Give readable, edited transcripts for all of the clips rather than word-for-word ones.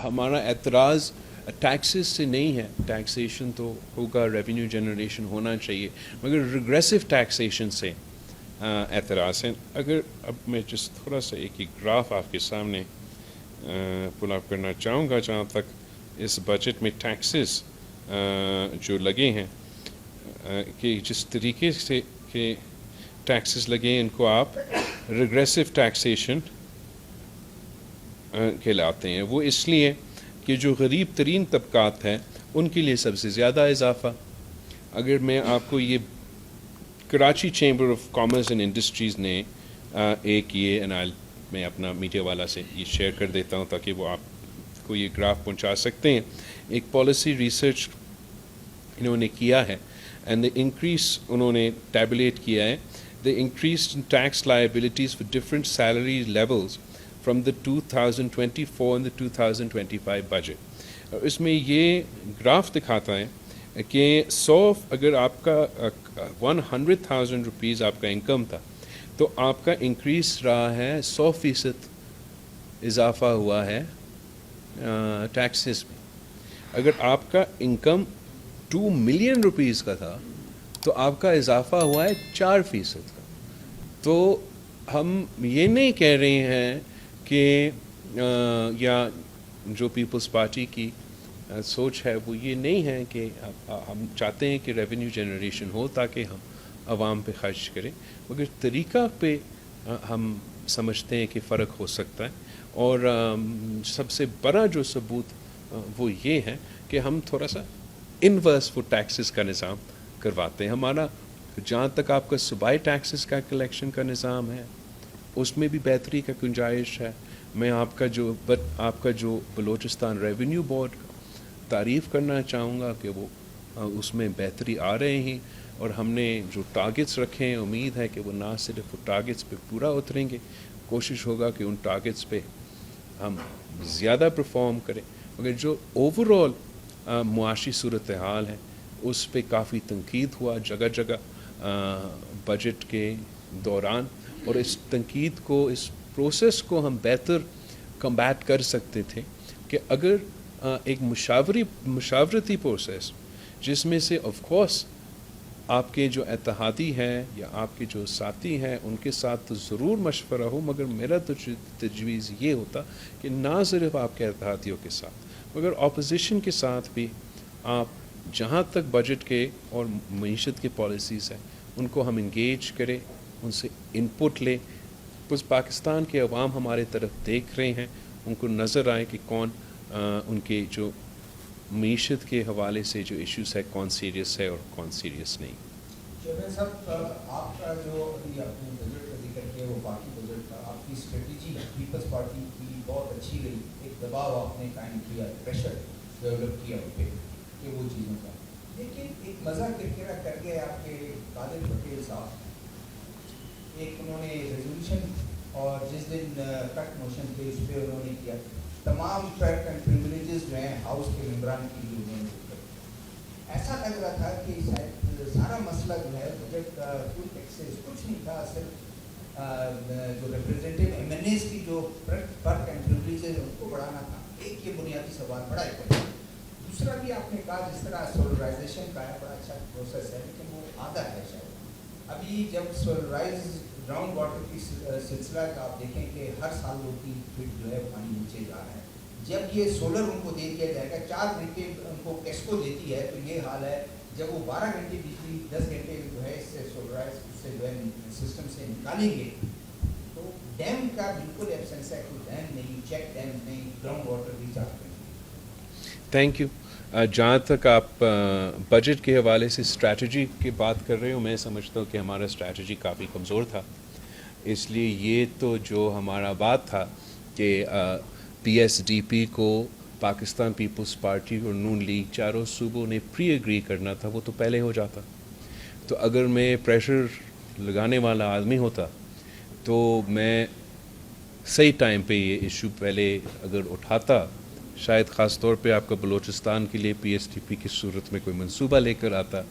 ہمارا اعتراض ٹیکسز سے نہیں ہے، ٹیکسیشن تو ہوگا، ریونیو جنریشن ہونا چاہیے، مگر ریگریسو ٹیکسیشن سے اعتراض ہے. اگر اب میں جس تھوڑا سا ایک گراف آپ کے سامنے پل اپ کرنا چاہوں گا، جہاں تک اس بجٹ میں ٹیکسز جو لگے ہیں کہ جس طریقے سے کہ ٹیکسز لگے ان کو آپ ریگریسو ٹیکسیشن کہلاتے ہیں. وہ اس لیے کہ جو غریب ترین طبقات ہیں ان کے لیے سب سے زیادہ اضافہ. اگر میں آپ کو یہ Karachi chamber of commerce and industries نے ایک یہ میں اپنا میڈیا والا سے یہ شیئر کر دیتا ہوں تاکہ وہ آپ کو یہ گراف پہنچا سکتے ہیں. ایک پالیسی ریسرچ انہوں نے کیا ہے اینڈ انکریز انہوں نے ٹیبولیٹ کیا ہے the increased tax liabilities for different salary levels from the 2024 and the 2025 budget. اس میں یہ گراف دکھاتا ہے کہ اگر آپ کا 100,000 روپیز آپ کا انکم تھا تو آپ کا انکریز رہا ہے 100% اضافہ ہوا ہے ٹیکسز میں. اگر آپ کا انکم 2 ملین روپیز کا تھا تو آپ کا اضافہ ہوا ہے 4% کا. تو ہم یہ نہیں کہہ رہے ہیں کہ یا جو پیپلز پارٹی کی سوچ ہے وہ یہ نہیں ہے کہ ہم چاہتے ہیں کہ ریونیو جنریشن ہو تاکہ ہم عوام پہ خرچ کریں، مگر طریقہ پہ ہم سمجھتے ہیں کہ فرق ہو سکتا ہے. اور سب سے بڑا جو ثبوت وہ یہ ہے کہ ہم تھوڑا سا انورس فور ٹیکسز کا نظام کرواتے ہیں. ہمارا جہاں تک آپ کا صوبائی ٹیکسز کا کلیکشن کا نظام ہے اس میں بھی بہتری کا گنجائش ہے. میں آپ کا جو بلوچستان ریونیو بورڈ کا تعریف کرنا چاہوں گا کہ وہ اس میں بہتری آ رہے ہیں، اور ہم نے جو ٹارگٹس رکھے ہیں امید ہے کہ وہ نہ صرف ٹارگٹس پہ پورا اتریں گے، کوشش ہوگا کہ ان ٹارگٹس پہ ہم زیادہ پرفارم کریں. مگر جو اوور آل معاشی صورتحال ہے اس پہ کافی تنقید ہوا جگہ جگہ بجٹ کے دوران، اور اس تنقید کو، اس پروسیس کو ہم بہتر کمبیٹ کر سکتے تھے کہ اگر ایک مشاورتی پروسیس جس میں سے آف کورس آپ کے جو اتحادی ہیں یا آپ کے جو ساتھی ہیں ان کے ساتھ تو ضرور مشورہ ہو، مگر میرا تو تجویز یہ ہوتا کہ نہ صرف آپ کے اتحادیوں کے ساتھ مگر اپوزیشن کے ساتھ بھی آپ جہاں تک بجٹ کے اور معیشت کے پالیسیز ہیں ان کو ہم انگیج کریں، ان سے انپٹ لیں. کچھ پاکستان کے عوام ہمارے طرف دیکھ رہے ہیں، ان کو نظر آئے کہ کون ان کے جو معیشت کے حوالے سے جو ایشوز ہے کون سیریس ہے اور کون سیریس نہیں. شہباز صاحب، آپ کا جو ابھی آپ نے بجٹ کا ذکر کیا وہ باقی بجٹ کا آپ کی اسٹریٹجی پیپلز پارٹی کی بہت اچھی رہی. ایک دباؤ آپ نے قائم کیا، پریشر ڈیولپ کیا ان پہ کہ وہ چیزوں کا. لیکن ایک مزہ کرکرا کر کے آپ کے قادر پٹیل صاحب ایک انہوں نے ریزولوشن، اور جس دن کٹ موشن تھے اس پہ انہوں نے کیا تمام ٹریک اینڈ پریویلیجز جو ہیں ہاؤس کے ممبران کے لیے انہوں نے. ایسا لگ رہا تھا کہ شاید سارا مسئلہ جو ہے بجٹ کا کوئی ٹیکسز کچھ نہیں تھا، صرف جو ریپرزینٹیو ایم این ایز کی جو پرک اینڈ پریویلیجز ان کو بڑھانا تھا. ایک یہ بنیادی سوال بڑا ہے. دوسرا بھی آپ نے کہا جس طرح سولرائزیشن کا ہے بڑا اچھا پروسیس ہے، لیکن وہ آدھا ہے شاید. ابھی جب سولرائز گراؤنڈ واٹر کی سلسلہ کا آپ دیکھیں کہ ہر سال 2-3 فٹ جو ہے پانی نیچے جا رہا ہے. جب یہ سولر ان کو دے دیا جائے گا، 4 گھنٹے ان کو کیسکو دیتی ہے تو یہ حال ہے. جب وہ 12 گھنٹے بجلی 10 گھنٹے جو ہے اس سے سولرائز اس سے جو ہے سسٹم سے نکالیں گے تو ڈیم کا بالکل ایبسنس ہے. کوئی ڈیم نہیں، چیک ڈیم نہیں، گراؤنڈ واٹر ریچارج کریں. Thank you. جہاں تک آپ بجٹ کے حوالے سے اسٹریٹجی کی بات کر رہے ہو، میں سمجھتا ہوں کہ ہمارا اسٹریٹجی کافی کمزور تھا. اس لیے یہ تو جو ہمارا بات تھا کہ پی ایس ڈی پی کو پاکستان پیپلز پارٹی اور نون لیگ چاروں صوبوں نے پری ایگری کرنا تھا، وہ تو پہلے ہو جاتا. تو اگر میں پریشر لگانے والا آدمی ہوتا تو میں صحیح ٹائم پہ یہ ایشو پہلے اگر اٹھاتا، شاید خاص طور پہ آپ کا بلوچستان کے لیے پی ایس ٹی پی کی صورت میں کوئی منصوبہ لے کر آتا.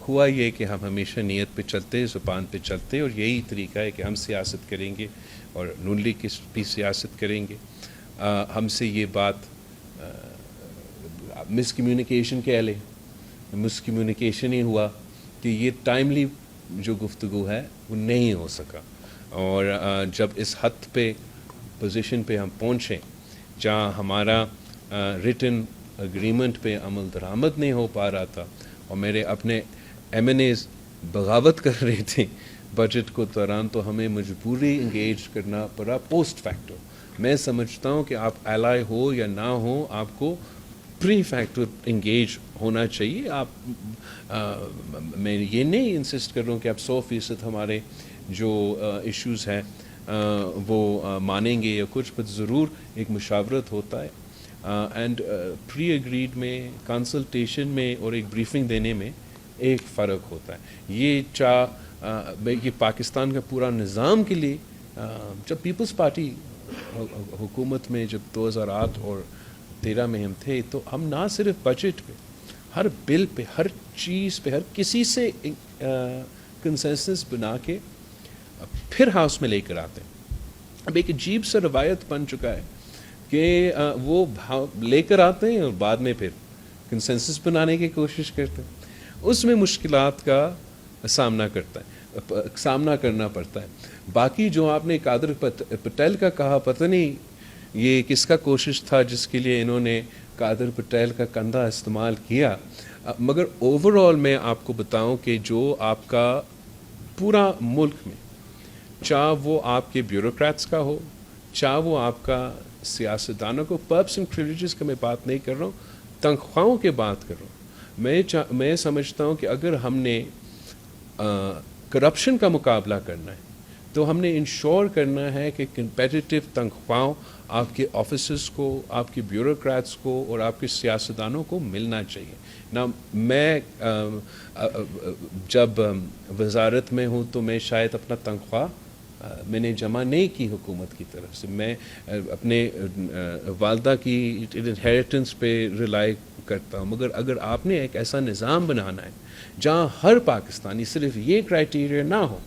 ہوا یہ کہ ہم ہمیشہ نیت پہ چلتے، زبان پہ چلتے، اور یہی طریقہ ہے کہ ہم سیاست کریں گے اور نون لیگ کی بھی سیاست کریں گے. ہم سے یہ بات مس کمیونیکیشن کہہ لیں، مس کمیونیکیشن ہی ہوا کہ یہ ٹائملی جو گفتگو ہے وہ نہیں ہو سکا، اور جب اس حد پہ پوزیشن پہ ہم پہنچیں جہاں ہمارا ریٹن اگریمنٹ پہ عمل درآمد نہیں ہو پا رہا تھا اور میرے اپنے ایم این ایز بغاوت کر رہے تھے بجٹ کو دوران، تو ہمیں مجبوری انگیج کرنا پڑا پوسٹ فیکٹو. میں سمجھتا ہوں کہ آپ ایلائی ہو یا نہ ہو، آپ کو پری فیکٹو انگیج ہونا چاہیے. آپ میں یہ نہیں انسسٹ کر رہا ہوں کہ آپ 100% ہمارے جو ایشوز ہیں وہ مانیں گے یا کچھ، بٹ ضرور ایک مشاورت ہوتا ہے، اینڈ پری اگریڈ میں، کنسلٹیشن میں اور ایک بریفنگ دینے میں ایک فرق ہوتا ہے. یہ پاکستان کا پورا نظام کے لیے، جب پیپلز پارٹی حکومت میں جب 2008 اور 13 میں ہم تھے، تو ہم نہ صرف بجٹ پہ، ہر بل پہ، ہر چیز پہ، ہر کسی سے کنسنسس بنا کے پھر ہاؤس میں لے کر آتے ہیں. اب ایک عجیب سا روایت بن چکا ہے کہ وہ لے کر آتے ہیں اور بعد میں پھر کنسنسس بنانے کی کوشش کرتے ہیں. اس میں مشکلات کا سامنا کرنا پڑتا ہے. باقی جو آپ نے قادر پٹیل کا کہا، پتہ نہیں یہ کس کا کوشش تھا جس کے لیے انہوں نے قادر پٹیل کا کندھا استعمال کیا، مگر اوور آل میں آپ کو بتاؤں کہ جو آپ کا پورا ملک میں، چاہے وہ آپ کے بیوروکریٹس کا ہو، چاہے وہ آپ کا سیاستدانوں کو، پرپس اینڈ پریولیجز کا میں بات نہیں کر رہا ہوں، تنخواہوں کی بات کر رہا ہوں. میں سمجھتا ہوں کہ اگر ہم نے کرپشن کا مقابلہ کرنا ہے تو ہم نے انشور کرنا ہے کہ کمپیٹیٹو تنخواہوں آپ کے آفیسرز کو، آپ کے بیوروکریٹس کو اور آپ کے سیاستدانوں کو ملنا چاہیے. نہ میں جب وزارت میں ہوں تو میں شاید اپنا تنخواہ میں نے جمع نہیں کی حکومت کی طرف سے، میں اپنے والدہ کی انہیریٹنس پہ ریلائی کرتا ہوں. مگر اگر آپ نے ایک ایسا نظام بنانا ہے جہاں ہر پاکستانی صرف یہ کرائیٹیریا نہ ہو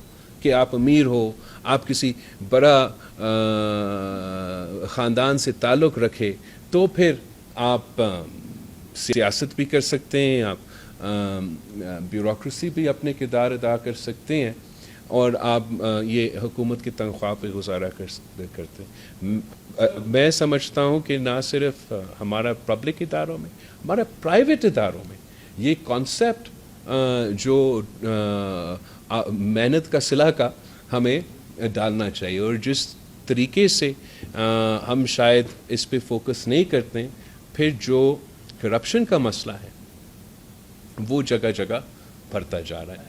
کہ آپ امیر ہو، آپ کسی بڑا خاندان سے تعلق رکھے، تو پھر آپ سیاست بھی کر سکتے ہیں، آپ بیوروکریسی بھی اپنے کردار ادا کر سکتے ہیں، اور آپ یہ حکومت کی تنخواہ پہ گزارا کرتے ہیں. میں سمجھتا ہوں کہ نہ صرف ہمارا پبلک اداروں میں، ہمارا پرائیویٹ اداروں میں یہ کانسیپٹ جو محنت کا صلہ کا ہمیں ڈالنا چاہیے. اور جس طریقے سے ہم شاید اس پہ فوکس نہیں کرتے، پھر جو کرپشن کا مسئلہ ہے وہ جگہ جگہ بڑھتا جا رہا ہے.